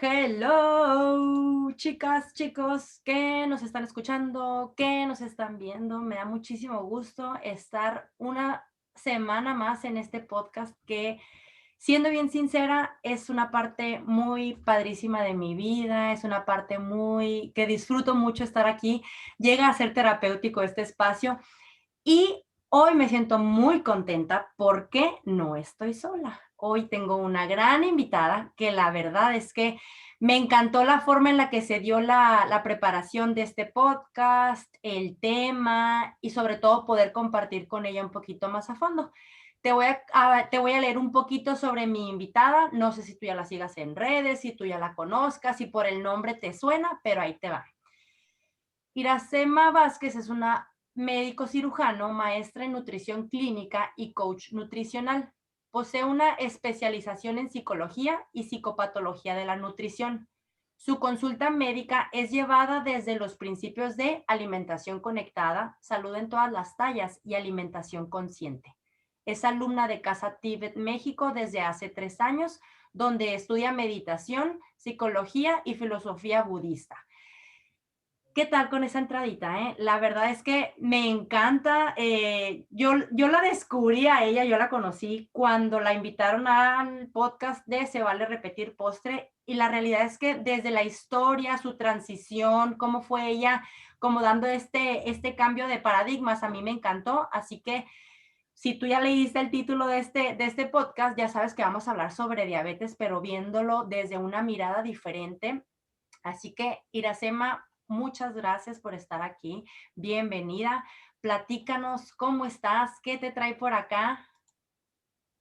Hello, chicas, chicos que nos están escuchando, que nos están viendo. Me da muchísimo gusto estar una semana más en este podcast que, siendo bien sincera, es una parte muy padrísima de mi vida, es una parte muy que disfruto mucho estar aquí. Llega a ser terapéutico este espacio y hoy me siento muy contenta porque no estoy sola. Hoy tengo una gran invitada que la verdad es que me encantó la forma en la que se dio la preparación de este podcast, el tema y sobre todo poder compartir con ella un poquito más a fondo. Te voy a leer un poquito sobre mi invitada. No sé si tú ya la sigas en redes, si tú ya la conozcas, si por el nombre te suena, pero ahí te va. Iracema Vázquez es una médico cirujano, maestra en nutrición clínica y coach nutricional. Posee una especialización en psicología y psicopatología de la nutrición. Su consulta médica es llevada desde los principios de alimentación conectada, salud en todas las tallas y alimentación consciente. Es alumna de Casa Tíbet México desde hace 3 años, donde estudia meditación, psicología y filosofía budista. ¿Qué tal con esa entradita, La verdad es que me encanta. Yo la descubrí a ella, yo la conocí cuando la invitaron al podcast de Se Vale Repetir Postre, y la realidad es que desde la historia, su transición, cómo fue ella como dando este cambio de paradigmas, a mí me encantó. Así que si tú ya leíste el título de este podcast, ya sabes que vamos a hablar sobre diabetes, pero viéndolo desde una mirada diferente. Así que, Iracema, muchas gracias por estar aquí. Bienvenida. Platícanos cómo estás, qué te trae por acá.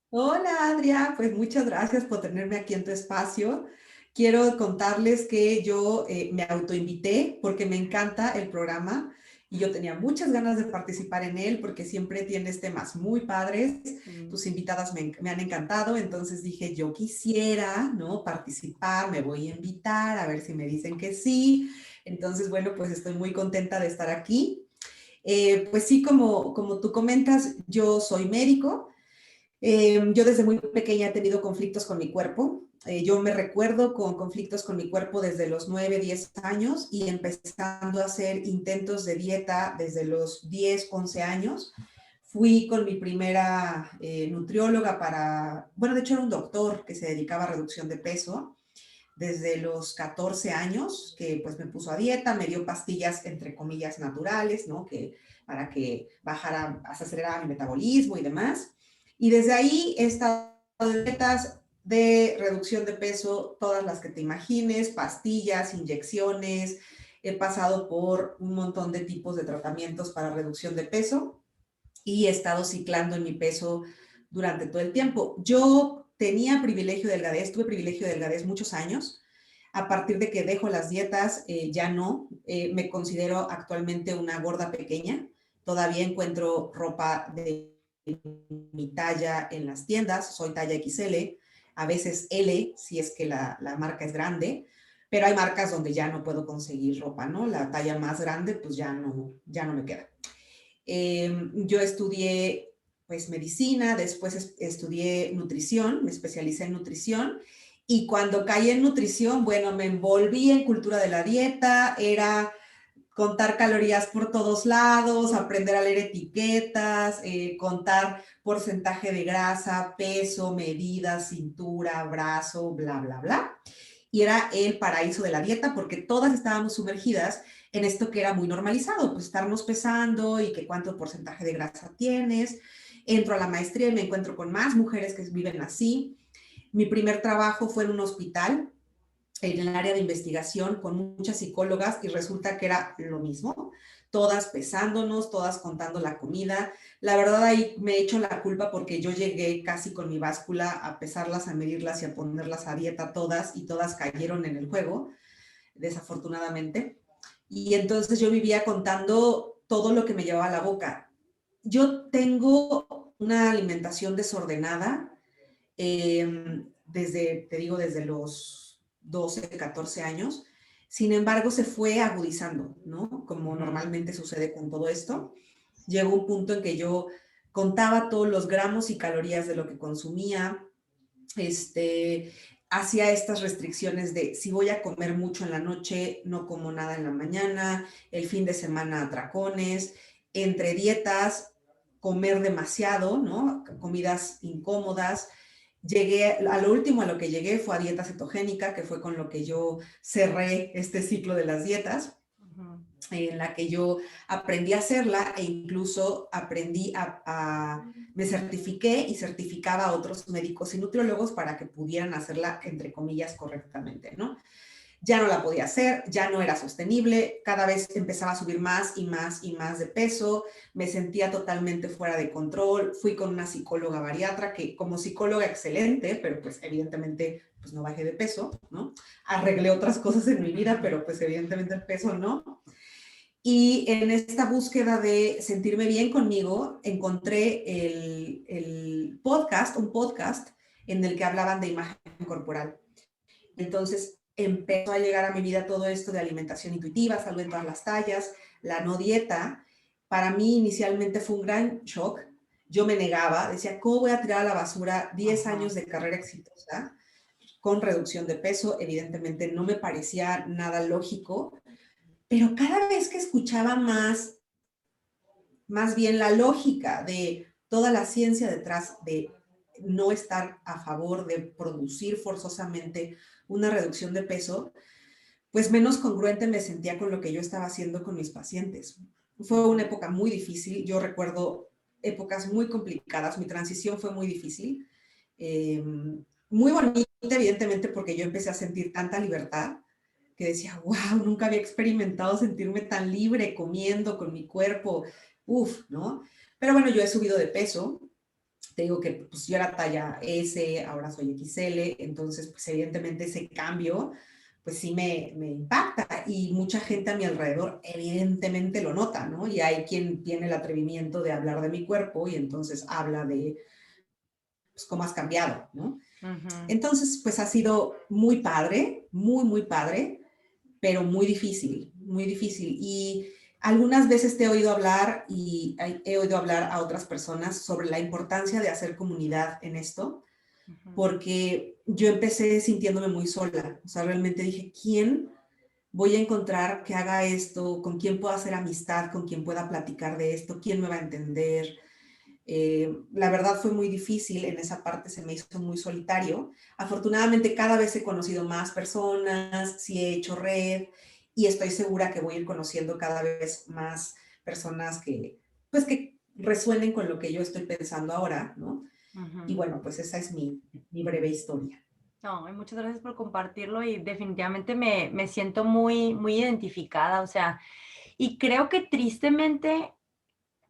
Hola Adria, pues muchas gracias por tenerme aquí en tu espacio. Quiero contarles que yo me autoinvité porque me encanta el programa y yo tenía muchas ganas de participar en él porque siempre tienes temas muy padres. Sí. Tus invitadas me han encantado, entonces dije yo quisiera, ¿no? Participar, me voy a invitar a ver si me dicen que sí. Entonces, bueno, pues estoy muy contenta de estar aquí. Pues sí, como tú comentas, yo soy médico. Yo desde muy pequeña he tenido conflictos con mi cuerpo. Yo me recuerdo con conflictos con mi cuerpo desde los 9, 10 años y empezando a hacer intentos de dieta desde los 10, 11 años. Fui con mi primera nutrióloga bueno, de hecho era un doctor que se dedicaba a reducción de peso desde los 14 años, que pues me puso a dieta, me dio pastillas entre comillas naturales, ¿no? Para que bajara, se acelerara mi metabolismo y demás. Y desde ahí he estado en dietas de reducción de peso, todas las que te imagines, pastillas, inyecciones, he pasado por un montón de tipos de tratamientos para reducción de peso y he estado ciclando en mi peso durante todo el tiempo. Yo tenía privilegio de delgadez, tuve privilegio de delgadez muchos años. A partir de que dejo las dietas, ya no. Me considero actualmente una gorda pequeña. Todavía encuentro ropa de mi talla en las tiendas. Soy talla XL, a veces L, si es que la marca es grande. Pero hay marcas donde ya no puedo conseguir ropa, ¿no? La talla más grande, pues ya no me queda. Yo estudié pues medicina, después estudié nutrición, me especialicé en nutrición y cuando caí en nutrición, bueno, me envolví en cultura de la dieta, era contar calorías por todos lados, aprender a leer etiquetas, contar porcentaje de grasa, peso, medidas, cintura, brazo, bla, bla, bla. Y era el paraíso de la dieta porque todas estábamos sumergidas en esto que era muy normalizado, pues estarnos pesando y que cuánto porcentaje de grasa tienes. Entro a la maestría y me encuentro con más mujeres que viven así. Mi primer trabajo fue en un hospital en el área de investigación con muchas psicólogas y resulta que era lo mismo, todas pesándonos, todas contando la comida. La verdad ahí me echo la culpa porque yo llegué casi con mi báscula a pesarlas, a medirlas y a ponerlas a dieta todas y todas cayeron en el juego, desafortunadamente. Y entonces yo vivía contando todo lo que me llevaba a la boca. Yo tengo una alimentación desordenada te digo, desde los 12, 14 años. Sin embargo, se fue agudizando, ¿no? Como normalmente sucede con todo esto. Llegó un punto en que yo contaba todos los gramos y calorías de lo que consumía. Este, hacía estas restricciones de si voy a comer mucho en la noche, no como nada en la mañana, el fin de semana atracones, entre dietas, comer demasiado, ¿no? Comidas incómodas. Llegué, a lo último a lo que llegué fue a dieta cetogénica, que fue con lo que yo cerré este ciclo de las dietas, en la que yo aprendí a hacerla e incluso aprendí me certifiqué y certificaba a otros médicos y nutriólogos para que pudieran hacerla, entre comillas, correctamente, ¿no? Ya no la podía hacer, ya no era sostenible, cada vez empezaba a subir más y más y más de peso, me sentía totalmente fuera de control, fui con una psicóloga bariatra que como psicóloga excelente, pero pues evidentemente pues no bajé de peso, ¿no? Arreglé otras cosas en mi vida, pero pues evidentemente el peso no. Y en esta búsqueda de sentirme bien conmigo, encontré un podcast en el que hablaban de imagen corporal. Entonces empezó a llegar a mi vida todo esto de alimentación intuitiva, salud en todas las tallas, la no dieta. Para mí inicialmente fue un gran shock. Yo me negaba, decía, ¿cómo voy a tirar a la basura 10 años de carrera exitosa con reducción de peso? Evidentemente no me parecía nada lógico, pero cada vez que escuchaba más bien la lógica de toda la ciencia detrás de no estar a favor de producir forzosamente una reducción de peso, pues menos congruente me sentía con lo que yo estaba haciendo con mis pacientes. Fue una época muy difícil, yo recuerdo épocas muy complicadas, mi transición fue muy difícil, muy bonita evidentemente porque yo empecé a sentir tanta libertad que decía, wow, nunca había experimentado sentirme tan libre comiendo con mi cuerpo, ¿no? Pero bueno, yo he subido de peso, te digo que pues yo era talla S, ahora soy XL, entonces pues evidentemente ese cambio pues sí me impacta y mucha gente a mi alrededor evidentemente lo nota, ¿no? Y hay quien tiene el atrevimiento de hablar de mi cuerpo y entonces habla de pues, cómo has cambiado, ¿no? Entonces pues ha sido muy padre, muy, muy padre, pero muy difícil, muy difícil. Y algunas veces te he oído hablar y he oído hablar a otras personas sobre la importancia de hacer comunidad en esto, porque yo empecé sintiéndome muy sola. O sea, realmente dije, ¿quién voy a encontrar que haga esto? ¿Con quién puedo hacer amistad? ¿Con quién pueda platicar de esto? ¿Quién me va a entender? La verdad fue muy difícil, en esa parte se me hizo muy solitario. Afortunadamente cada vez he conocido más personas, sí he hecho red y estoy segura que voy a ir conociendo cada vez más personas pues que resuenen con lo que yo estoy pensando ahora, ¿no? Y bueno, pues esa es mi breve historia. No, y muchas gracias por compartirlo y definitivamente me siento muy, muy identificada, o sea, y creo que tristemente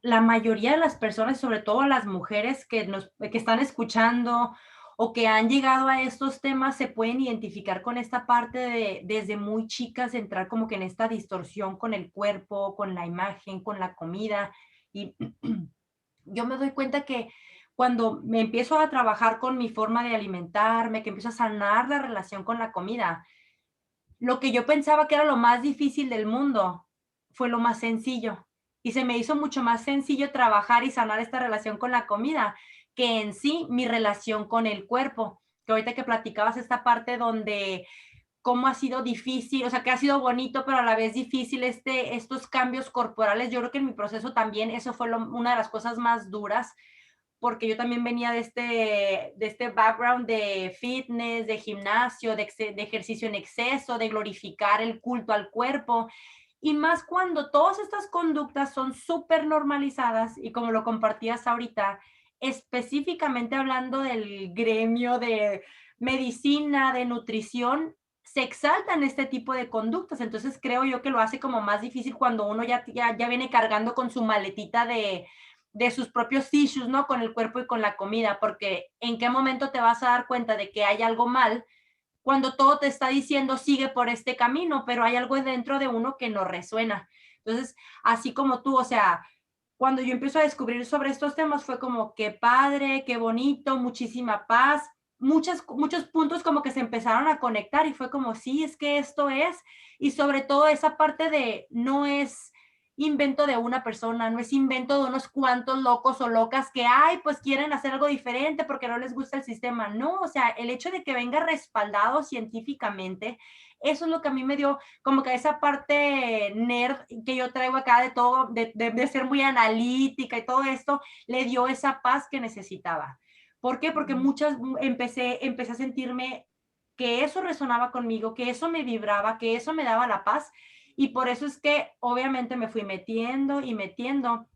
la mayoría de las personas, sobre todo las mujeres que están escuchando o que han llegado a estos temas, se pueden identificar con esta parte de desde muy chicas entrar como que en esta distorsión con el cuerpo, con la imagen, con la comida. Y yo me doy cuenta que cuando me empiezo a trabajar con mi forma de alimentarme, que empiezo a sanar la relación con la comida, lo que yo pensaba que era lo más difícil del mundo, fue lo más sencillo. Y se me hizo mucho más sencillo trabajar y sanar esta relación con la comida, que en sí mi relación con el cuerpo. Que ahorita que platicabas esta parte donde cómo ha sido difícil, o sea, que ha sido bonito, pero a la vez difícil estos cambios corporales. Yo creo que en mi proceso también eso fue una de las cosas más duras, porque yo también venía de este background de fitness, de gimnasio, de ejercicio en exceso, de glorificar el culto al cuerpo. Y más cuando todas estas conductas son súper normalizadas y como lo compartías ahorita, específicamente hablando del gremio de medicina, de nutrición, se exaltan este tipo de conductas. Entonces creo yo que lo hace como más difícil cuando uno ya viene cargando con su maletita de sus propios issues, ¿no? Con el cuerpo y con la comida, porque en qué momento te vas a dar cuenta de que hay algo mal cuando todo te está diciendo sigue por este camino, pero hay algo dentro de uno que no resuena. Entonces, así como tú, o sea, cuando yo empiezo a descubrir sobre estos temas fue como qué padre, qué bonito, muchísima paz, muchos puntos como que se empezaron a conectar y fue como, sí, es que esto es, y sobre todo esa parte de no es invento de una persona, no es invento de unos cuantos locos o locas que, ay, pues quieren hacer algo diferente porque no les gusta el sistema. No, o sea, el hecho de que venga respaldado científicamente, eso es lo que a mí me dio como que esa parte nerd que yo traigo acá de todo, de ser muy analítica y todo esto, le dio esa paz que necesitaba. ¿Por qué? Porque empecé a sentirme que eso resonaba conmigo, que eso me vibraba, que eso me daba la paz, y por eso es que obviamente me fui metiendo y metiendo.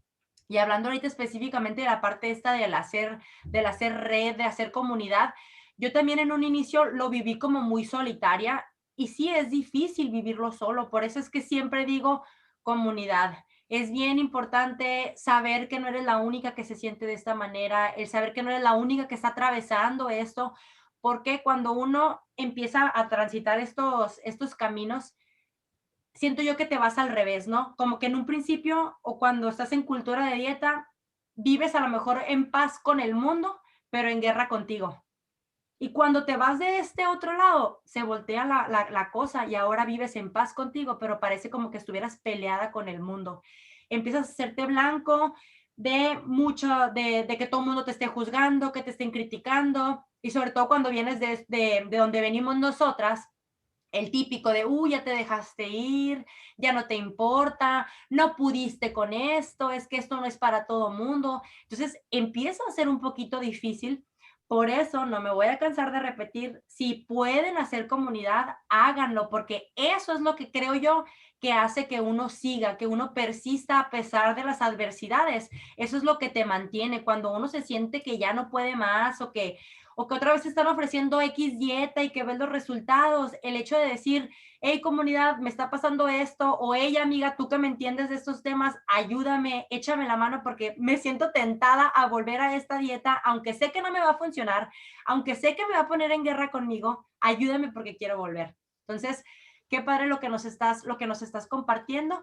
Y hablando ahorita específicamente de la parte esta del hacer red, de hacer comunidad, yo también en un inicio lo viví como muy solitaria y sí es difícil vivirlo solo. Por eso es que siempre digo comunidad. Es bien importante saber que no eres la única que se siente de esta manera, el saber que no eres la única que está atravesando esto, porque cuando uno empieza a transitar estos caminos, siento yo que te vas al revés, ¿no? Como que en un principio o cuando estás en cultura de dieta, vives a lo mejor en paz con el mundo, pero en guerra contigo. Y cuando te vas de este otro lado, se voltea la cosa y ahora vives en paz contigo, pero parece como que estuvieras peleada con el mundo. Empiezas a hacerte blanco de mucho, de que todo el mundo te esté juzgando, que te estén criticando, y sobre todo cuando vienes de donde venimos nosotras, el típico de, uy, ya te dejaste ir, ya no te importa, no pudiste con esto, es que esto no es para todo mundo. Entonces empieza a ser un poquito difícil. Por eso no me voy a cansar de repetir, si pueden hacer comunidad, háganlo, porque eso es lo que creo yo que hace que uno siga, que uno persista a pesar de las adversidades. Eso es lo que te mantiene cuando uno se siente que ya no puede más o que otra vez te están ofreciendo X dieta y que ves los resultados, el hecho de decir, hey comunidad, me está pasando esto, o hey amiga, tú que me entiendes de estos temas, ayúdame, échame la mano porque me siento tentada a volver a esta dieta, aunque sé que no me va a funcionar, aunque sé que me va a poner en guerra conmigo, ayúdame porque quiero volver. Entonces, qué padre lo que nos estás compartiendo.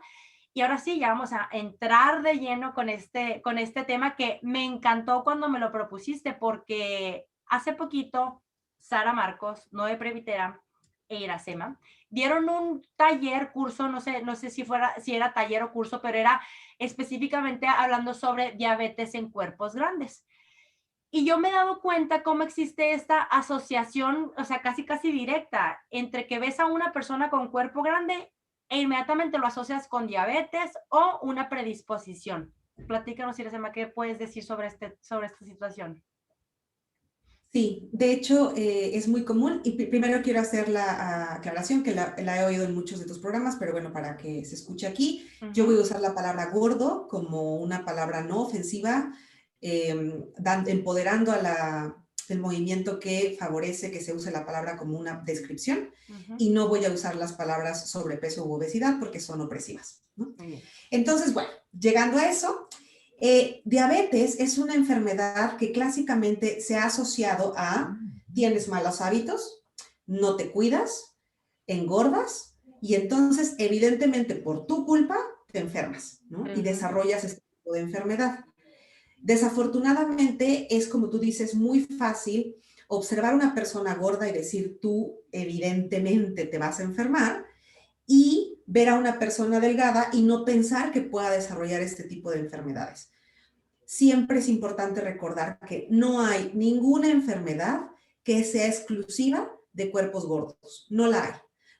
Y ahora sí, ya vamos a entrar de lleno con este tema que me encantó cuando me lo propusiste, porque hace poquito Sara Marcos, Noé Previtera e Iracema dieron un taller, curso, no sé si era taller o curso, pero era específicamente hablando sobre diabetes en cuerpos grandes. Y yo me he dado cuenta cómo existe esta asociación, o sea, casi directa, entre que ves a una persona con cuerpo grande e inmediatamente lo asocias con diabetes o una predisposición. Platícanos, Iracema, ¿qué puedes decir sobre esta situación? Sí, de hecho es muy común y primero quiero hacer la aclaración que la he oído en muchos de tus programas, pero bueno, para que se escuche aquí, yo voy a usar la palabra gordo como una palabra no ofensiva, empoderando el movimiento que favorece que se use la palabra como una descripción y no voy a usar las palabras sobrepeso u obesidad porque son opresivas, ¿no? Entonces, bueno, llegando a eso, diabetes es una enfermedad que clásicamente se ha asociado a tienes malos hábitos, no te cuidas, engordas y entonces evidentemente por tu culpa te enfermas, ¿no? Y desarrollas este tipo de enfermedad. Desafortunadamente es, como tú dices, muy fácil observar a una persona gorda y decir tú evidentemente te vas a enfermar y ver a una persona delgada y no pensar que pueda desarrollar este tipo de enfermedades. Siempre es importante recordar que no hay ninguna enfermedad que sea exclusiva de cuerpos gordos. No la hay.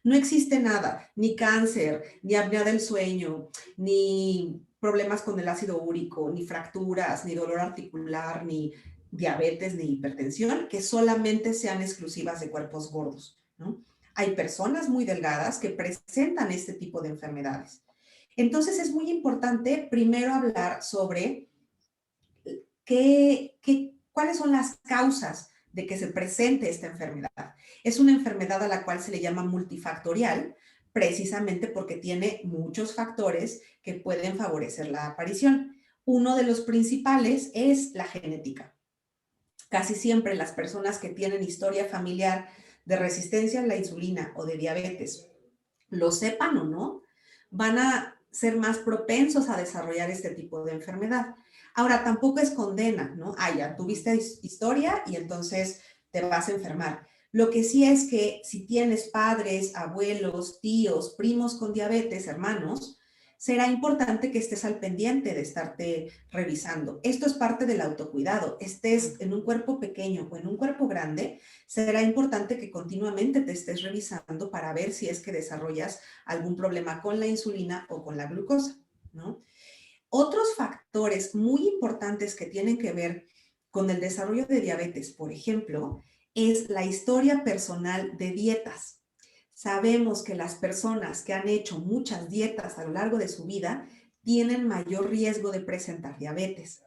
No existe nada, ni cáncer, ni apnea del sueño, ni problemas con el ácido úrico, ni fracturas, ni dolor articular, ni diabetes, ni hipertensión, que solamente sean exclusivas de cuerpos gordos, ¿no? Hay personas muy delgadas que presentan este tipo de enfermedades. Entonces es muy importante primero hablar sobre cuáles son las causas de que se presente esta enfermedad. Es una enfermedad a la cual se le llama multifactorial, precisamente porque tiene muchos factores que pueden favorecer la aparición. Uno de los principales es la genética. Casi siempre las personas que tienen historia familiar de resistencia a la insulina o de diabetes, lo sepan o no, van a ser más propensos a desarrollar este tipo de enfermedad. Ahora, tampoco es condena, ¿no? Ah, ya tuviste historia y entonces te vas a enfermar. Lo que sí es que si tienes padres, abuelos, tíos, primos con diabetes, hermanos, será importante que estés al pendiente de estarte revisando. Esto es parte del autocuidado. Estés en un cuerpo pequeño o en un cuerpo grande, será importante que continuamente te estés revisando para ver si es que desarrollas algún problema con la insulina o con la glucosa, ¿no? Otros factores muy importantes que tienen que ver con el desarrollo de diabetes, por ejemplo, es la historia personal de dietas. Sabemos que las personas que han hecho muchas dietas a lo largo de su vida tienen mayor riesgo de presentar diabetes.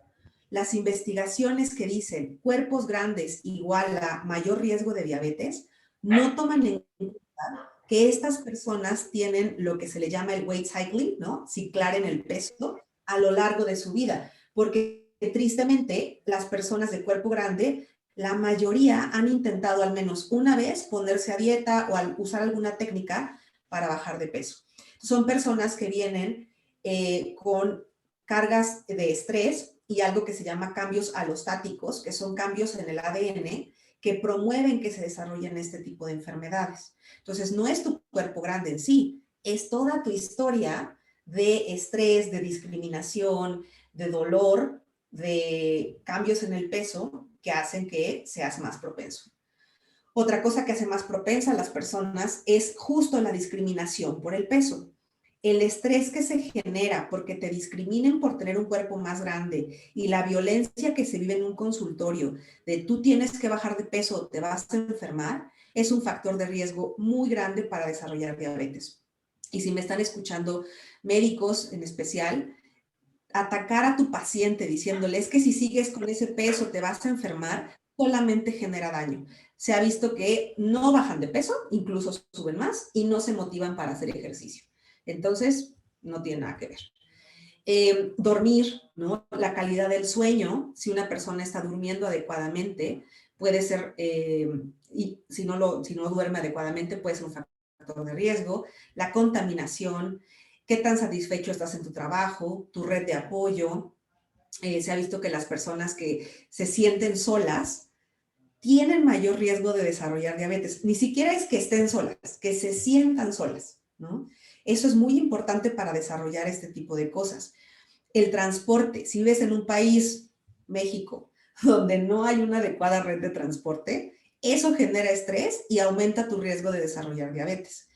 Las investigaciones que dicen cuerpos grandes igual a mayor riesgo de diabetes no toman en cuenta que estas personas tienen lo que se le llama el weight cycling, ¿no? Ciclar en el peso a lo largo de su vida, porque tristemente las personas de cuerpo grande, la mayoría han intentado al menos una vez ponerse a dieta o usar alguna técnica para bajar de peso. Son personas que vienen con cargas de estrés y algo que se llama cambios alostáticos, que son cambios en el ADN que promueven que se desarrollen este tipo de enfermedades. Entonces, no es tu cuerpo grande en sí, es toda tu historia de estrés, de discriminación, de dolor, de cambios en el peso que hacen que seas más propenso. Otra cosa que hace más propensa a las personas es justo la discriminación por el peso. El estrés que se genera porque te discriminen por tener un cuerpo más grande y la violencia que se vive en un consultorio de tú tienes que bajar de peso, te vas a enfermar, es un factor de riesgo muy grande para desarrollar diabetes. Y si me están escuchando médicos en especial, atacar a tu paciente diciéndole es que si sigues con ese peso te vas a enfermar, solamente genera daño. Se ha visto que no bajan de peso, incluso suben más y no se motivan para hacer ejercicio. Entonces, no tiene nada que ver. Dormir, ¿no? La calidad del sueño, si una persona está durmiendo adecuadamente, puede ser, y si no duerme adecuadamente, puede ser un factor de riesgo. La contaminación, qué tan satisfecho estás en tu trabajo, tu red de apoyo. Se ha visto que las personas que se sienten solas tienen mayor riesgo de desarrollar diabetes. Ni siquiera es que estén solas, que se sientan solas, ¿no? Eso es muy importante para desarrollar este tipo de cosas. El transporte, si vives en un país, México, donde no hay una adecuada red de transporte, eso genera estrés y aumenta tu riesgo de desarrollar diabetes.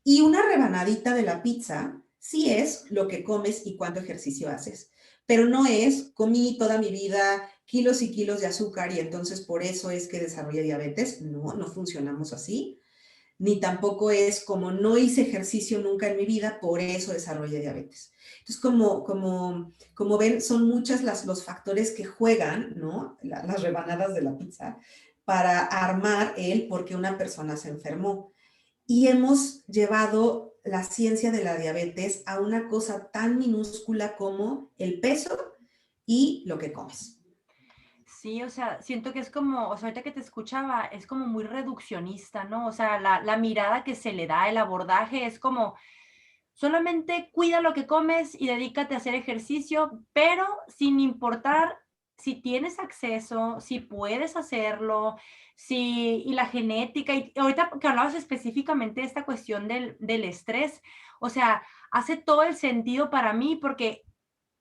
Y una rebanadita de la pizza sí es lo que comes y cuánto ejercicio haces, pero no es comí toda mi vida kilos y kilos de azúcar y entonces por eso es que desarrolla diabetes. No, no funcionamos así. Ni tampoco es como no hice ejercicio nunca en mi vida, por eso desarrolla diabetes. Entonces, como ven, son muchos los factores que juegan, ¿no? Las rebanadas de la pizza para armar el por qué una persona se enfermó. Y hemos llevado la ciencia de la diabetes a una cosa tan minúscula como el peso y lo que comes. Sí, o sea, siento que es como, o sea, ahorita que te escuchaba, es como muy reduccionista, ¿no? O sea, la mirada que se le da, el abordaje es como, solamente cuida lo que comes y dedícate a hacer ejercicio, pero sin importar si tienes acceso, si puedes hacerlo, si, y la genética, y ahorita que hablabas específicamente de esta cuestión del estrés, o sea, hace todo el sentido para mí porque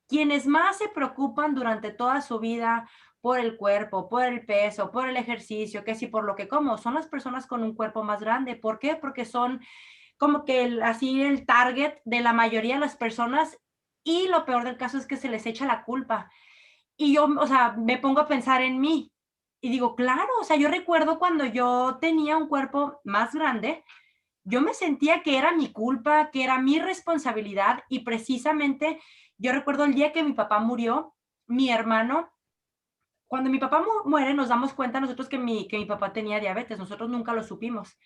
quienes más se preocupan durante toda su vida por el cuerpo, por el peso, por el ejercicio, que si por lo que como, son las personas con un cuerpo más grande. ¿Por qué? Porque son como que así el target de la mayoría de las personas y lo peor del caso es que se les echa la culpa. Y yo, o sea, me pongo a pensar en mí y digo, claro, o sea, yo recuerdo cuando yo tenía un cuerpo más grande, yo me sentía que era mi culpa, que era mi responsabilidad y precisamente yo recuerdo el día que mi papá murió, mi hermano, cuando mi papá muere nos damos cuenta nosotros que mi papá tenía diabetes, nosotros nunca lo supimos.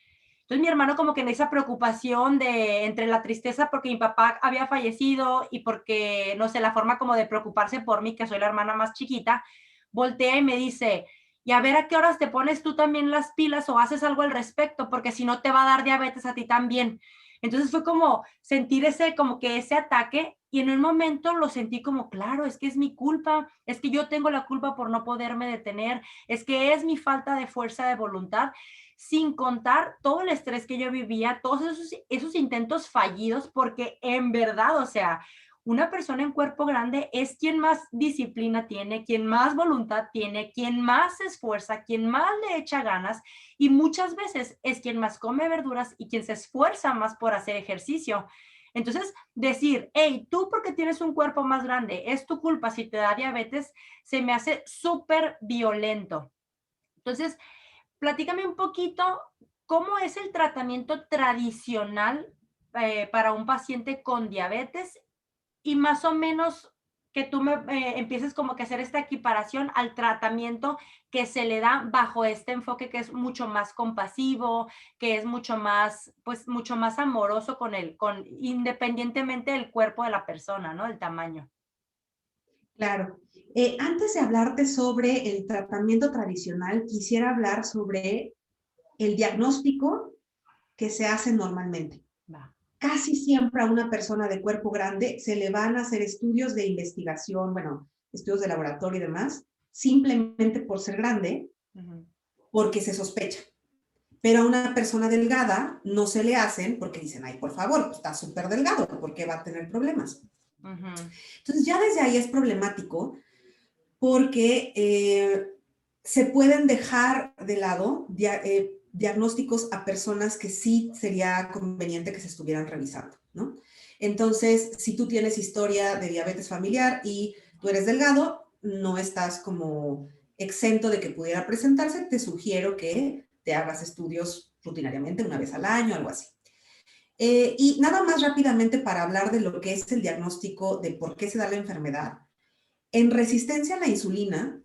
Entonces mi hermano como que en esa preocupación de entre la tristeza porque mi papá había fallecido y porque, no sé, la forma como de preocuparse por mí, que soy la hermana más chiquita, voltea y me dice, y a ver a qué horas te pones tú también las pilas o haces algo al respecto, porque si no te va a dar diabetes a ti también. Entonces fue como sentir ese, como que ese ataque y en un momento lo sentí como, claro, es que es mi culpa, es que yo tengo la culpa por no poderme detener, es que es mi falta de fuerza de voluntad sin contar todo el estrés que yo vivía, todos esos intentos fallidos, porque en verdad, o sea, una persona en cuerpo grande es quien más disciplina tiene, quien más voluntad tiene, quien más se esfuerza, quien más le echa ganas y muchas veces es quien más come verduras y quien se esfuerza más por hacer ejercicio. Entonces, decir, hey, tú porque tienes un cuerpo más grande, es tu culpa si te da diabetes, se me hace súper violento. Entonces, platícame un poquito cómo es el tratamiento tradicional para un paciente con diabetes y más o menos que tú me empieces como que a hacer esta equiparación al tratamiento que se le da bajo este enfoque que es mucho más compasivo, que es mucho más, pues mucho más amoroso con independientemente del cuerpo de la persona, ¿no? El tamaño. Claro. Antes de hablarte sobre el tratamiento tradicional, quisiera hablar sobre el diagnóstico que se hace normalmente. Va. Casi siempre a una persona de cuerpo grande se le van a hacer estudios de investigación, bueno, estudios de laboratorio y demás, simplemente por ser grande, porque se sospecha. Pero a una persona delgada no se le hacen porque dicen, ay, por favor, pues está súper delgado, ¿por qué va a tener problemas? Entonces ya desde ahí es problemático porque se pueden dejar de lado diagnósticos a personas que sí sería conveniente que se estuvieran revisando, ¿no? Entonces, si tú tienes historia de diabetes familiar y tú eres delgado, no estás como exento de que pudiera presentarse, te sugiero que te hagas estudios rutinariamente, una vez al año, algo así. Y nada más rápidamente para hablar de lo que es el diagnóstico de por qué se da la enfermedad. En resistencia a la insulina,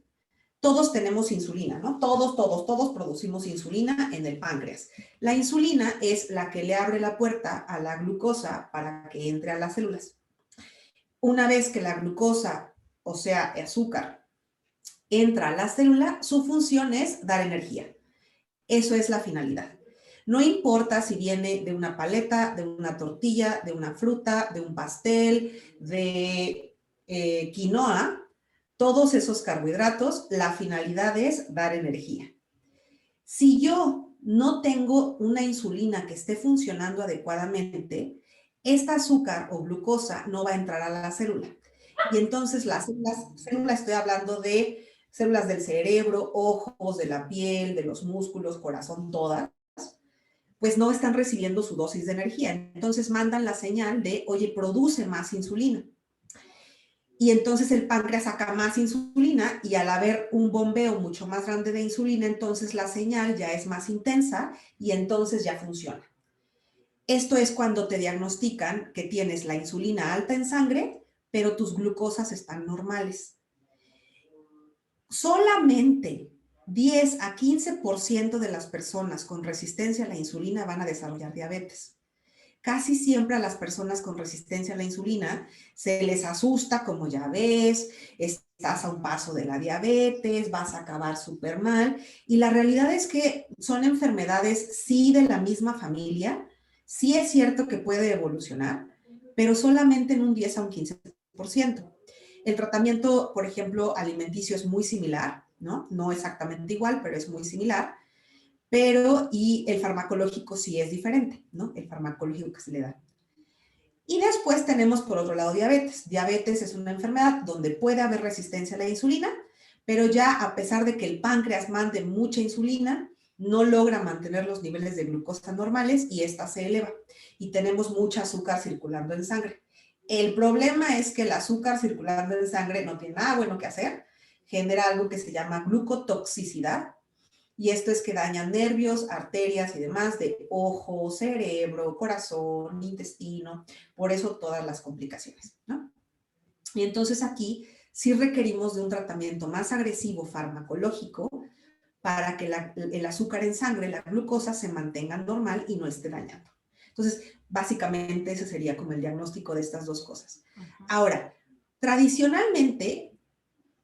todos tenemos insulina, ¿no? Todos producimos insulina en el páncreas. La insulina es la que le abre la puerta a la glucosa para que entre a las células. Una vez que la glucosa, o sea, azúcar, entra a la célula, su función es dar energía. Eso es la finalidad. No importa si viene de una paleta, de una tortilla, de una fruta, de un pastel, de quinoa, todos esos carbohidratos, la finalidad es dar energía. Si yo no tengo una insulina que esté funcionando adecuadamente, esta azúcar o glucosa no va a entrar a la célula. Y entonces las células, estoy hablando de células del cerebro, ojos, de la piel, de los músculos, corazón, todas, pues no están recibiendo su dosis de energía. Entonces mandan la señal de, oye, produce más insulina. Y entonces el páncreas saca más insulina y al haber un bombeo mucho más grande de insulina, entonces la señal ya es más intensa y entonces ya funciona. Esto es cuando te diagnostican que tienes la insulina alta en sangre, pero tus glucosas están normales. Solamente 10 a 15% de las personas con resistencia a la insulina van a desarrollar diabetes. Casi siempre a las personas con resistencia a la insulina se les asusta, como ya ves, estás a un paso de la diabetes, vas a acabar súper mal. Y la realidad es que son enfermedades, sí, de la misma familia, sí es cierto que puede evolucionar, pero solamente en un 10 a un 15%. El tratamiento, por ejemplo, alimenticio es muy similar, ¿no? No exactamente igual, pero es muy similar. Y el farmacológico sí es diferente, ¿no? El farmacológico que se le da. Y después tenemos, por otro lado, diabetes. Diabetes es una enfermedad donde puede haber resistencia a la insulina, pero ya a pesar de que el páncreas mande mucha insulina, no logra mantener los niveles de glucosa normales y esta se eleva. Y tenemos mucha azúcar circulando en sangre. El problema es que el azúcar circulando en sangre no tiene nada bueno que hacer, genera algo que se llama glucotoxicidad, y esto es que dañan nervios, arterias y demás de ojo, cerebro, corazón, intestino, por eso todas las complicaciones, ¿no? Y entonces aquí sí requerimos de un tratamiento más agresivo farmacológico para que el azúcar en sangre, la glucosa, se mantenga normal y no esté dañando. Entonces, básicamente ese sería como el diagnóstico de estas dos cosas. Ahora, tradicionalmente,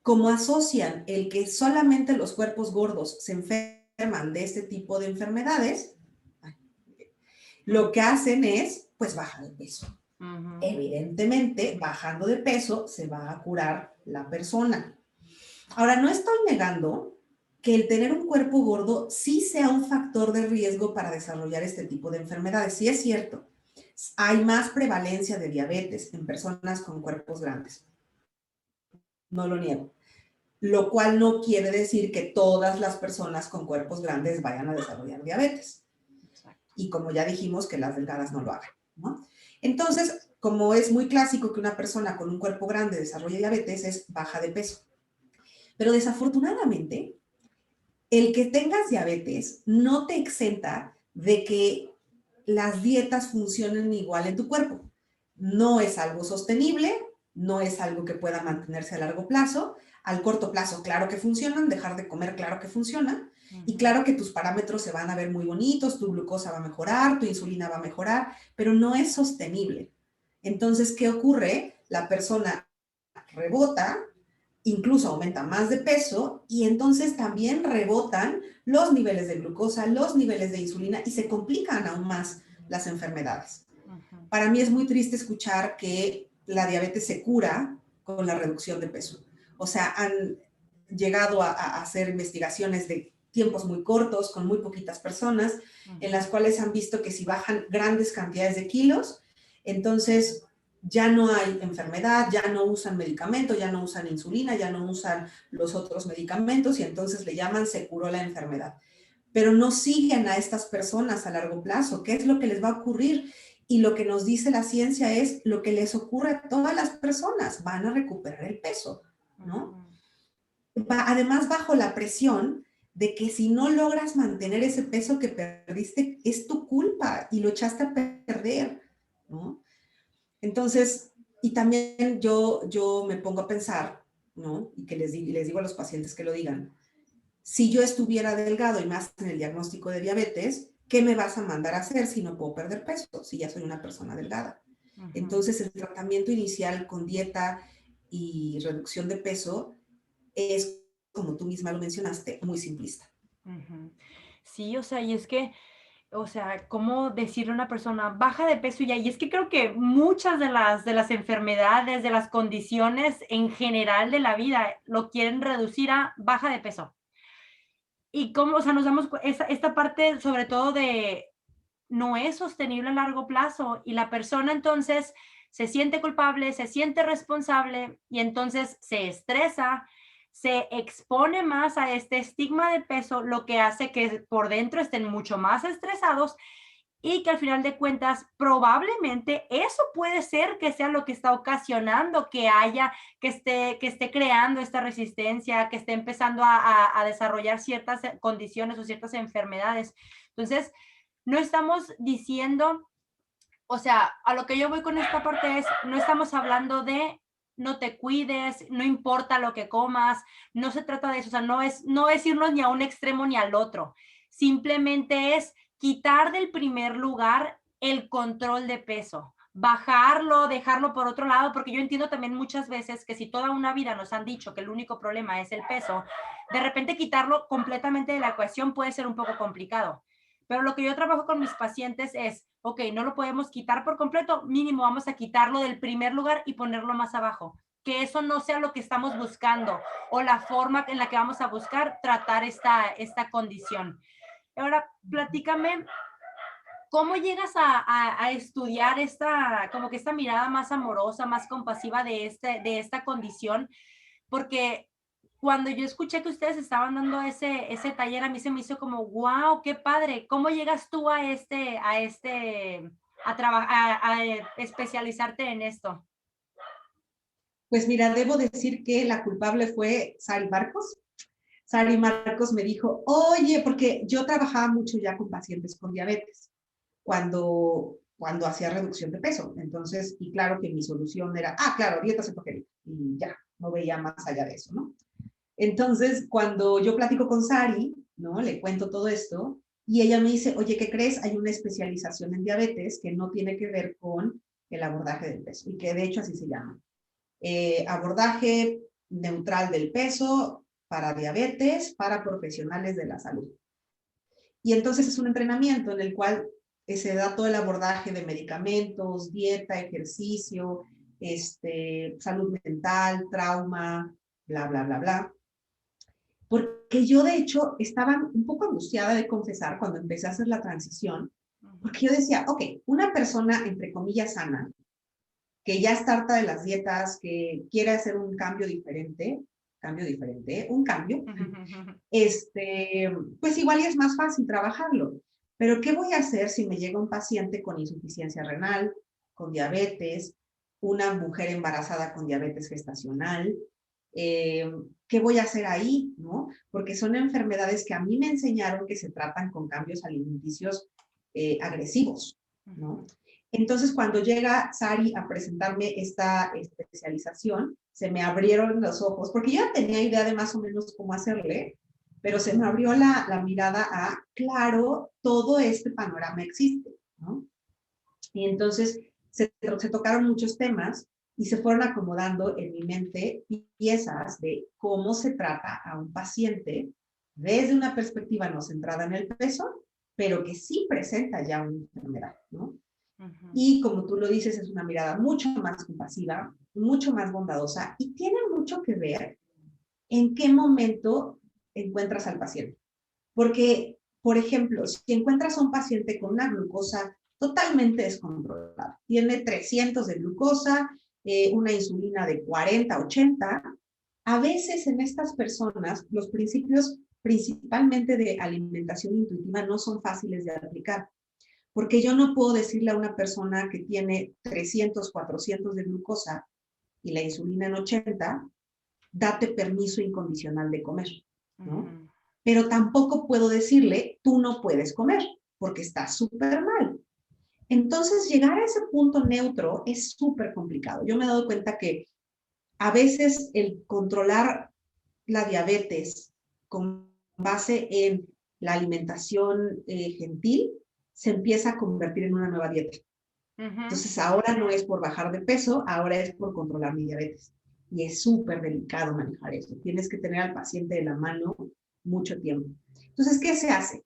como asocian el que solamente los cuerpos gordos se enferman de este tipo de enfermedades, lo que hacen es, pues, bajar de peso. Evidentemente, bajando de peso se va a curar la persona. Ahora, no estoy negando que el tener un cuerpo gordo sí sea un factor de riesgo para desarrollar este tipo de enfermedades. Sí es cierto. hay más prevalencia de diabetes en personas con cuerpos grandes. No lo niego. Lo cual no quiere decir que todas las personas con cuerpos grandes vayan a desarrollar diabetes. Exacto. Y como ya dijimos, que las delgadas no lo hagan, ¿no? Entonces, como es muy clásico que una persona con un cuerpo grande desarrolle diabetes, es baja de peso. Pero desafortunadamente, el que tengas diabetes no te exenta de que las dietas funcionen igual en tu cuerpo. No es algo sostenible, no es algo que pueda mantenerse a largo plazo. Al corto plazo, claro que funcionan, dejar de comer, claro que funciona. Y claro que tus parámetros se van a ver muy bonitos, tu glucosa va a mejorar, tu insulina va a mejorar, pero no es sostenible. Entonces, ¿qué ocurre? La persona rebota, incluso aumenta más de peso y entonces también rebotan los niveles de glucosa, los niveles de insulina y se complican aún más las enfermedades. Para mí es muy triste escuchar que la diabetes se cura con la reducción de peso. O sea, han llegado a hacer investigaciones de tiempos muy cortos, con muy poquitas personas, en las cuales han visto que si bajan grandes cantidades de kilos, entonces ya no hay enfermedad, ya no usan medicamentos, ya no usan insulina, ya no usan los otros medicamentos y entonces le llaman se curó la enfermedad. Pero no siguen a estas personas a largo plazo. ¿Qué es lo que les va a ocurrir? Y lo que nos dice la ciencia es lo que les ocurre a todas las personas, van a recuperar el peso, ¿no? Además, bajo la presión de que si no logras mantener ese peso que perdiste, es tu culpa y lo echaste a perder, ¿no? Entonces, y también yo me pongo a pensar, ¿no? Y que les digo a los pacientes que lo digan, si yo estuviera delgado y más en el diagnóstico de diabetes, ¿qué me vas a mandar a hacer si no puedo perder peso? Si ya soy una persona delgada. Entonces, el tratamiento inicial con dieta y reducción de peso es, como tú misma lo mencionaste, muy simplista. Sí, o sea, y es que, o sea, ¿cómo decirle a una persona baja de peso ya? Y es que creo que muchas de las enfermedades, de las condiciones en general de la vida, lo quieren reducir a baja de peso. Y cómo, o sea, nos damos esta parte sobre todo de no es sostenible a largo plazo y la persona entonces se siente culpable, se siente responsable y entonces se estresa, se expone más a este estigma de peso, lo que hace que por dentro estén mucho más estresados y que al final de cuentas probablemente eso puede ser que sea lo que está ocasionando que haya, que esté creando esta resistencia, que esté empezando a desarrollar ciertas condiciones o ciertas enfermedades. Entonces, no estamos diciendo, o sea, a lo que yo voy con esta parte es, no estamos hablando de no te cuides, no importa lo que comas, no se trata de eso, o sea, no es irnos ni a un extremo ni al otro, simplemente es quitar del primer lugar el control de peso, bajarlo, dejarlo por otro lado, porque yo entiendo también muchas veces que si toda una vida nos han dicho que el único problema es el peso, de repente quitarlo completamente de la ecuación puede ser un poco complicado. Pero lo que yo trabajo con mis pacientes es, ok, no lo podemos quitar por completo, mínimo vamos a quitarlo del primer lugar y ponerlo más abajo. Que eso no sea lo que estamos buscando o la forma en la que vamos a buscar tratar esta condición. Ahora, platícame, ¿cómo llegas a estudiar como que esta mirada más amorosa, más compasiva de esta condición? Porque cuando yo escuché que ustedes estaban dando ese taller, a mí se me hizo como, wow, qué padre. ¿Cómo llegas tú a especializarte en esto? Pues mira, debo decir que la culpable fue Sari Marcos. Sari Marcos me dijo, oye, porque yo trabajaba mucho ya con pacientes con diabetes cuando hacía reducción de peso. Entonces, y claro que mi solución era, claro, dieta cetogénica. Y ya, no veía más allá de eso, ¿no? Entonces, cuando yo platico con Sari, ¿no? Le cuento todo esto y ella me dice, oye, ¿qué crees? Hay una especialización en diabetes que no tiene que ver con el abordaje del peso y que de hecho así se llama. Abordaje neutral del peso para diabetes, para profesionales de la salud. Y entonces es un entrenamiento en el cual se da todo el abordaje de medicamentos, dieta, ejercicio, salud mental, trauma, bla, bla, bla, bla. Porque yo, de hecho, estaba un poco angustiada de confesar cuando empecé a hacer la transición, Porque yo decía, ok, una persona, entre comillas, sana, que ya está harta de las dietas, que quiere hacer un cambio diferente, un cambio, pues igual es más fácil trabajarlo. Pero ¿qué voy a hacer si me llega un paciente con insuficiencia renal, con diabetes, una mujer embarazada con diabetes gestacional? Eh, ¿Qué voy a hacer ahí? ¿No? Porque son enfermedades que a mí me enseñaron que se tratan con cambios alimenticios agresivos, ¿no? Entonces, cuando llega Sari a presentarme esta especialización, se me abrieron los ojos, porque yo ya tenía idea de más o menos cómo hacerle, pero se me abrió la mirada a, claro, todo este panorama existe, ¿no? Y entonces se tocaron muchos temas y se fueron acomodando en mi mente piezas de cómo se trata a un paciente desde una perspectiva no centrada en el peso, pero que sí presenta ya una enfermedad, ¿no? Y como tú lo dices, es una mirada mucho más compasiva, mucho más bondadosa y tiene mucho que ver en qué momento encuentras al paciente. Porque, por ejemplo, si encuentras a un paciente con una glucosa totalmente descontrolada, tiene 300 de glucosa, una insulina de 40, 80, a veces en estas personas los principios principalmente de alimentación intuitiva no son fáciles de aplicar. Porque yo no puedo decirle a una persona que tiene 300, 400 de glucosa y la insulina en 80, date permiso incondicional de comer, ¿no? Pero tampoco puedo decirle, tú no puedes comer, porque está súper mal. Entonces, llegar a ese punto neutro es súper complicado. Yo me he dado cuenta que a veces el controlar la diabetes con base en la alimentación gentil se empieza a convertir en una nueva dieta. Entonces, ahora no es por bajar de peso, ahora es por controlar mi diabetes. Y es súper delicado manejar eso. Tienes que tener al paciente de la mano mucho tiempo. Entonces, ¿qué se hace?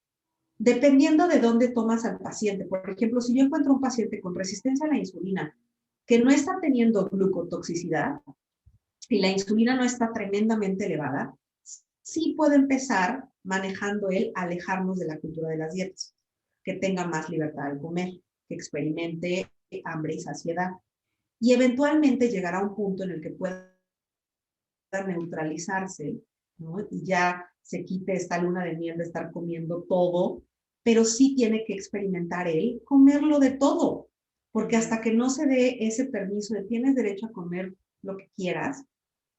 Dependiendo de dónde tomas al paciente. Por ejemplo, si yo encuentro un paciente con resistencia a la insulina que no está teniendo glucotoxicidad y la insulina no está tremendamente elevada, sí puede empezar manejando el alejarnos de la cultura de las dietas, que tenga más libertad al comer, que experimente hambre y saciedad. Y eventualmente llegará a un punto en el que pueda neutralizarse, ¿no? Y ya se quite esta luna de miel de estar comiendo todo, pero sí tiene que experimentar él comerlo de todo, porque hasta que no se dé ese permiso de tienes derecho a comer lo que quieras,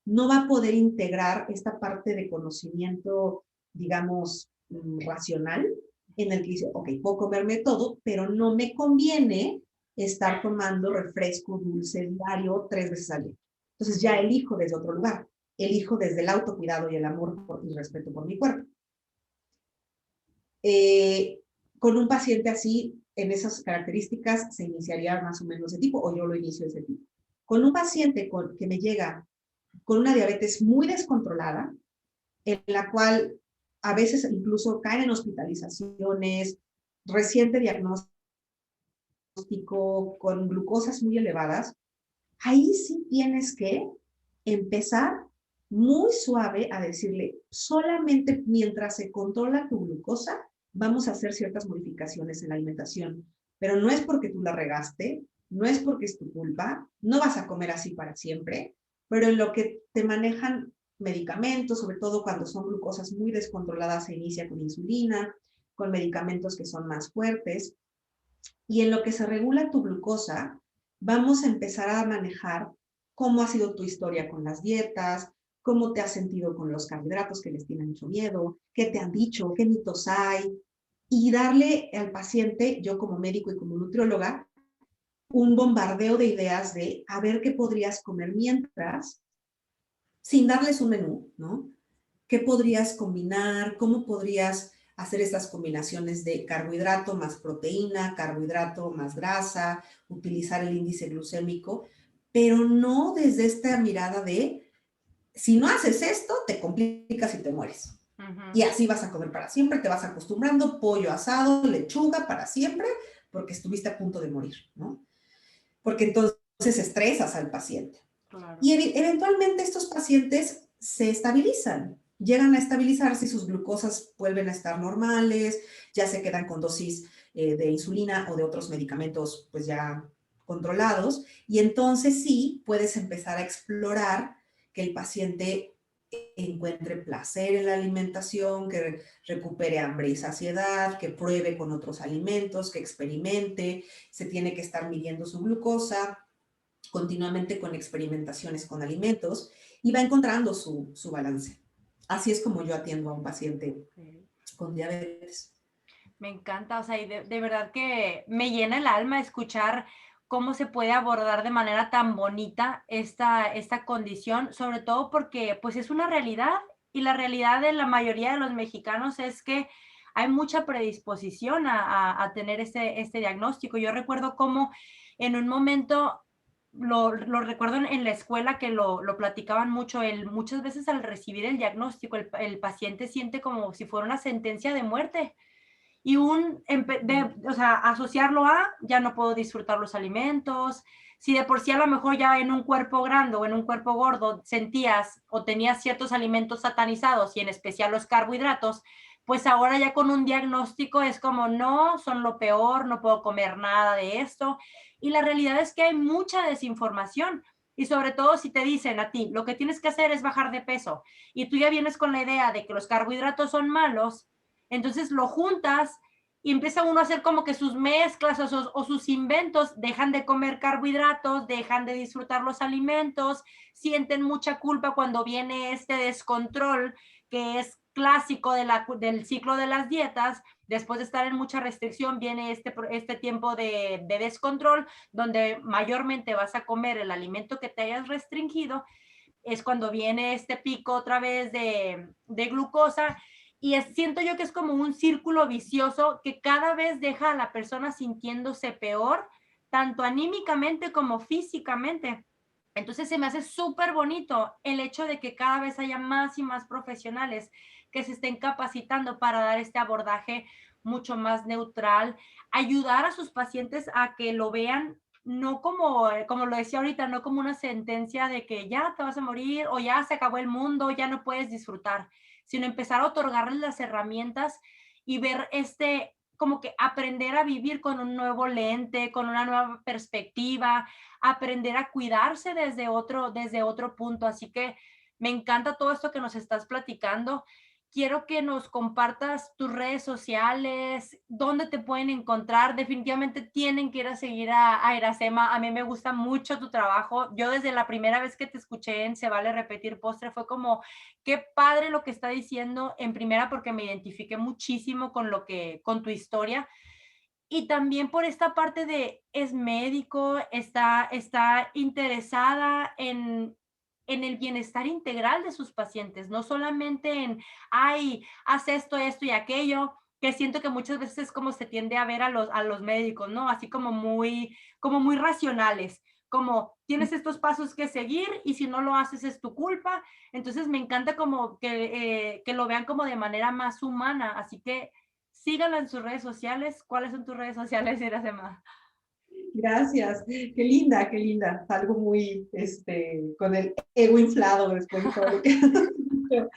no va a poder integrar esta parte de conocimiento, digamos, racional, en el que dice, ok, puedo comerme todo, pero no me conviene estar tomando refresco dulce diario 3 veces al día. Entonces ya elijo desde otro lugar, elijo desde el autocuidado y el amor y el respeto por mi cuerpo. Eh, con un paciente así, en esas características, se iniciaría más o menos de tipo, o yo lo inicio de ese tipo. Con un paciente que me llega con una diabetes muy descontrolada, en la cual a veces incluso caen en hospitalizaciones, reciente diagnóstico, con glucosas muy elevadas, ahí sí tienes que empezar muy suave a decirle, solamente mientras se controla tu glucosa, vamos a hacer ciertas modificaciones en la alimentación, pero no es porque tú la regaste, no es porque es tu culpa, no vas a comer así para siempre, pero en lo que te manejan medicamentos, sobre todo cuando son glucosas muy descontroladas, se inicia con insulina, con medicamentos que son más fuertes, y en lo que se regula tu glucosa, vamos a empezar a manejar cómo ha sido tu historia con las dietas, cómo te has sentido con los carbohidratos que les tienen mucho miedo, qué te han dicho, qué mitos hay, y darle al paciente, yo como médico y como nutrióloga, un bombardeo de ideas de a ver qué podrías comer mientras, sin darles un menú, ¿no? ¿Qué podrías combinar? ¿Cómo podrías hacer estas combinaciones de carbohidrato más proteína, carbohidrato más grasa, utilizar el índice glucémico, pero no desde esta mirada de, si no haces esto, te complicas y te mueres. Y así vas a comer para siempre, te vas acostumbrando, pollo asado, lechuga para siempre, porque estuviste a punto de morir, ¿no? Porque entonces estresas al paciente. Claro. Y eventualmente estos pacientes se estabilizan, llegan a estabilizarse y sus glucosas vuelven a estar normales, ya se quedan con dosis de insulina o de otros medicamentos pues ya controlados, y entonces sí puedes empezar a explorar que el paciente encuentre placer en la alimentación, que recupere hambre y saciedad, que pruebe con otros alimentos, que experimente, se tiene que estar midiendo su glucosa continuamente con experimentaciones con alimentos y va encontrando su balance. Así es como yo atiendo a un paciente con diabetes. Me encanta, o sea, y de verdad que me llena el alma escuchar cómo se puede abordar de manera tan bonita esta condición, sobre todo porque pues es una realidad y la realidad de la mayoría de los mexicanos es que hay mucha predisposición a tener este diagnóstico. Yo recuerdo cómo en un momento, lo recuerdo en la escuela que lo platicaban mucho, muchas veces al recibir el diagnóstico, el paciente siente como si fuera una sentencia de muerte y o sea, asociarlo a ya no puedo disfrutar los alimentos. Si de por sí a lo mejor ya en un cuerpo grande o en un cuerpo gordo sentías o tenías ciertos alimentos satanizados y en especial los carbohidratos, pues ahora ya con un diagnóstico es como no, son lo peor, no puedo comer nada de esto. Y la realidad es que hay mucha desinformación. Y sobre todo si te dicen a ti, lo que tienes que hacer es bajar de peso y tú ya vienes con la idea de que los carbohidratos son malos, entonces lo juntas y empieza uno a hacer como que sus mezclas o sus inventos, dejan de comer carbohidratos, dejan de disfrutar los alimentos, sienten mucha culpa cuando viene este descontrol que es clásico del ciclo de las dietas. Después de estar en mucha restricción viene este tiempo de descontrol donde mayormente vas a comer el alimento que te hayas restringido. Es cuando viene este pico otra vez de glucosa y siento yo que es como un círculo vicioso que cada vez deja a la persona sintiéndose peor, tanto anímicamente como físicamente. Entonces se me hace súper bonito el hecho de que cada vez haya más y más profesionales que se estén capacitando para dar este abordaje mucho más neutral, ayudar a sus pacientes a que lo vean no como lo decía ahorita, no como una sentencia de que ya te vas a morir o ya se acabó el mundo, ya no puedes disfrutar, sino empezar a otorgarles las herramientas y ver como que aprender a vivir con un nuevo lente, con una nueva perspectiva, aprender a cuidarse desde otro punto. Así que me encanta todo esto que nos estás platicando. Quiero que nos compartas tus redes sociales, dónde te pueden encontrar. Definitivamente tienen que ir a seguir a Iracema. A mí me gusta mucho tu trabajo. Yo desde la primera vez que te escuché en Se Vale Repetir Postre fue como, qué padre lo que está diciendo en primera porque me identifiqué muchísimo con tu historia. Y también por esta parte es médico, está interesada en el bienestar integral de sus pacientes, no solamente ay, haz esto y aquello, que siento que muchas veces es como se tiende a ver a los médicos, ¿no? Así como muy racionales, como tienes estos pasos que seguir y si no lo haces es tu culpa. Entonces me encanta como que lo vean como de manera más humana, así que síganla en sus redes sociales. ¿Cuáles son tus redes sociales, Iracema? Gracias, qué linda, qué linda. Algo muy, con el ego inflado después de todo lo que has dicho.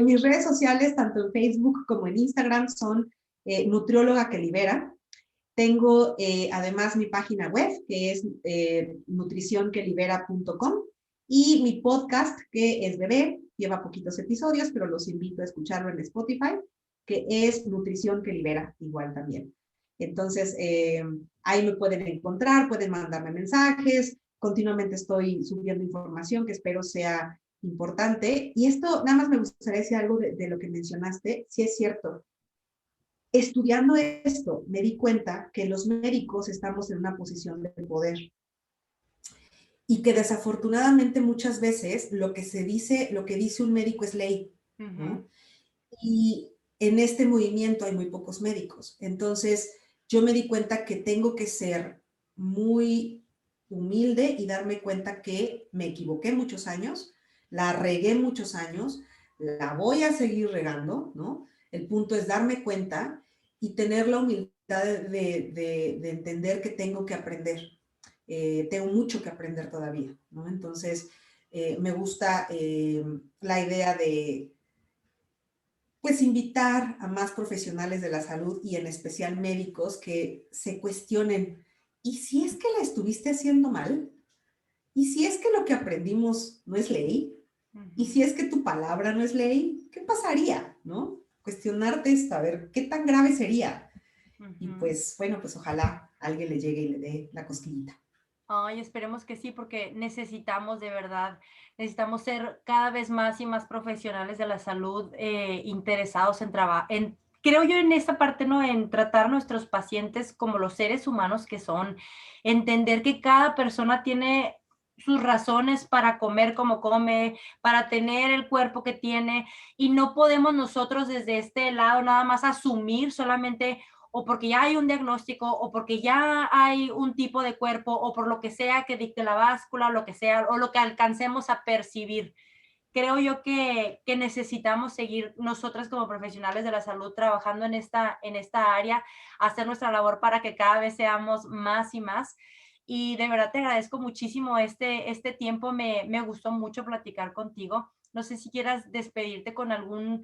Mis redes sociales, tanto en Facebook como en Instagram, son Nutrióloga que Libera. Tengo además mi página web, que es nutricionquelibera.com, y mi podcast, que es bebé, lleva poquitos episodios, pero los invito a escucharlo en Spotify, que es Nutrición que Libera, igual también. Entonces, ahí me pueden encontrar, pueden mandarme mensajes, continuamente estoy subiendo información que espero sea importante. Y esto, nada más me gustaría decir algo de lo que mencionaste, si es cierto. Estudiando esto, me di cuenta que los médicos estamos en una posición de poder y que desafortunadamente muchas veces lo que dice un médico es ley, ¿no? Y en este movimiento hay muy pocos médicos. Entonces, yo me di cuenta que tengo que ser muy humilde y darme cuenta que me equivoqué muchos años, la regué muchos años, la voy a seguir regando, ¿no? El punto es darme cuenta y tener la humildad de entender que tengo que aprender. Tengo mucho que aprender todavía, ¿no? Entonces, me gusta la idea pues invitar a más profesionales de la salud y en especial médicos que se cuestionen, ¿y si es que la estuviste haciendo mal? ¿Y si es que lo que aprendimos no es ley? ¿Y si Ujú. es que tu palabra no es ley? ¿Qué pasaría? ¿No? Cuestionarte esto, a ver, ¿qué tan grave sería? Y Ujú. pues, bueno, pues ojalá alguien le llegue y le dé la cosquillita. Ay, esperemos que sí, porque necesitamos de verdad, necesitamos ser cada vez más y más profesionales de la salud, interesados en trabajar, creo yo en esta parte, ¿no? En tratar a nuestros pacientes como los seres humanos que son, entender que cada persona tiene sus razones para comer como come, para tener el cuerpo que tiene, y no podemos nosotros desde este lado nada más asumir solamente o porque ya hay un diagnóstico, o porque ya hay un tipo de cuerpo, o por lo que sea que dicte la báscula, o lo que sea, o lo que alcancemos a percibir. Creo yo que necesitamos seguir nosotras como profesionales de la salud trabajando en esta área, hacer nuestra labor para que cada vez seamos más y más. Y de verdad te agradezco muchísimo este tiempo, me gustó mucho platicar contigo. No sé si quieras despedirte con algún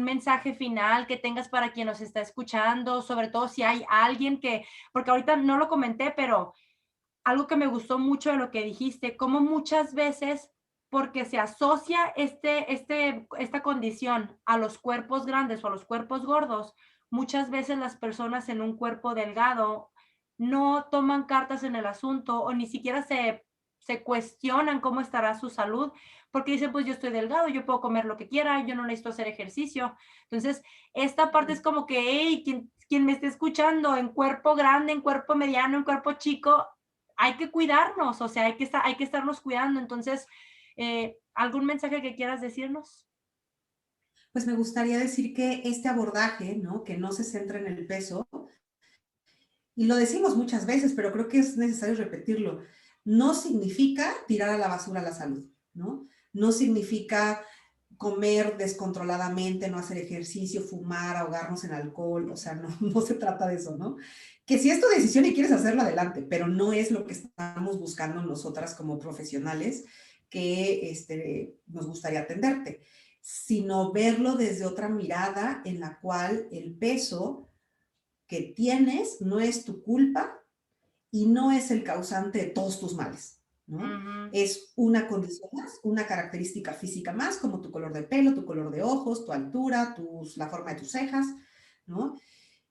mensaje final que tengas para quien nos está escuchando, sobre todo si hay alguien que, porque ahorita no lo comenté, pero algo que me gustó mucho de lo que dijiste, como muchas veces, porque se asocia esta condición a los cuerpos grandes o a los cuerpos gordos, muchas veces las personas en un cuerpo delgado no toman cartas en el asunto o ni siquiera se cuestionan cómo estará su salud, porque dicen, pues yo estoy delgado, yo puedo comer lo que quiera, yo no necesito hacer ejercicio. Entonces, esta parte es como que, hey, quien me esté escuchando en cuerpo grande, en cuerpo mediano, en cuerpo chico, hay que cuidarnos, o sea, hay que estarnos cuidando. Entonces, ¿algún mensaje que quieras decirnos? Pues me gustaría decir que este abordaje, ¿no? Que no se centra en el peso, y lo decimos muchas veces, pero creo que es necesario repetirlo, no significa tirar a la basura la salud, ¿no? No significa comer descontroladamente, no hacer ejercicio, fumar, ahogarnos en alcohol, o sea, no, no se trata de eso, ¿no? Que si es tu decisión y quieres hacerlo adelante, pero no es lo que estamos buscando nosotras como profesionales que nos gustaría atenderte, sino verlo desde otra mirada en la cual el peso que tienes no es tu culpa y no es el causante de todos tus males, ¿no? Ujú. Es una condición más, una característica física más, como tu color de pelo, tu color de ojos, tu altura, la forma de tus cejas, ¿no?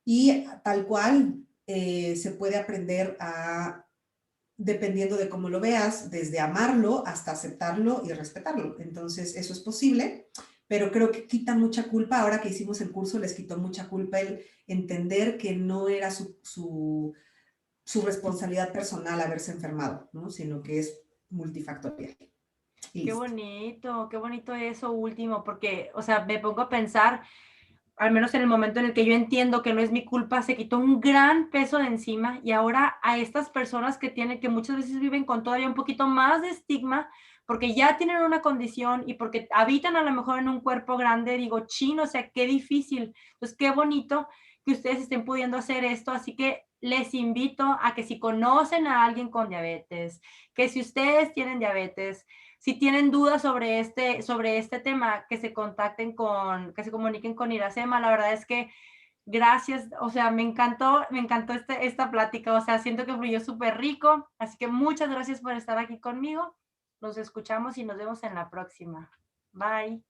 Y tal cual se puede aprender a, dependiendo de cómo lo veas, desde amarlo hasta aceptarlo y respetarlo. Entonces, eso es posible, pero creo que quita mucha culpa. Ahora que hicimos el curso, les quitó mucha culpa el entender que no era su responsabilidad personal haberse enfermado, ¿no? Sino que es multifactorial. Y listo. Qué bonito eso último, porque, o sea, me pongo a pensar, al menos en el momento en el que yo entiendo que no es mi culpa, se quitó un gran peso de encima y ahora a estas personas que muchas veces viven con todavía un poquito más de estigma, porque ya tienen una condición y porque habitan a lo mejor en un cuerpo grande, digo, chino, o sea, qué difícil. Pues qué bonito que ustedes estén pudiendo hacer esto, así que les invito a que si conocen a alguien con diabetes, que si ustedes tienen diabetes, si tienen dudas sobre este tema, que se contacten que se comuniquen con Iracema. La verdad es que gracias, o sea, me encantó esta plática, o sea, siento que fluyó súper rico, así que muchas gracias por estar aquí conmigo. Nos escuchamos y nos vemos en la próxima. Bye.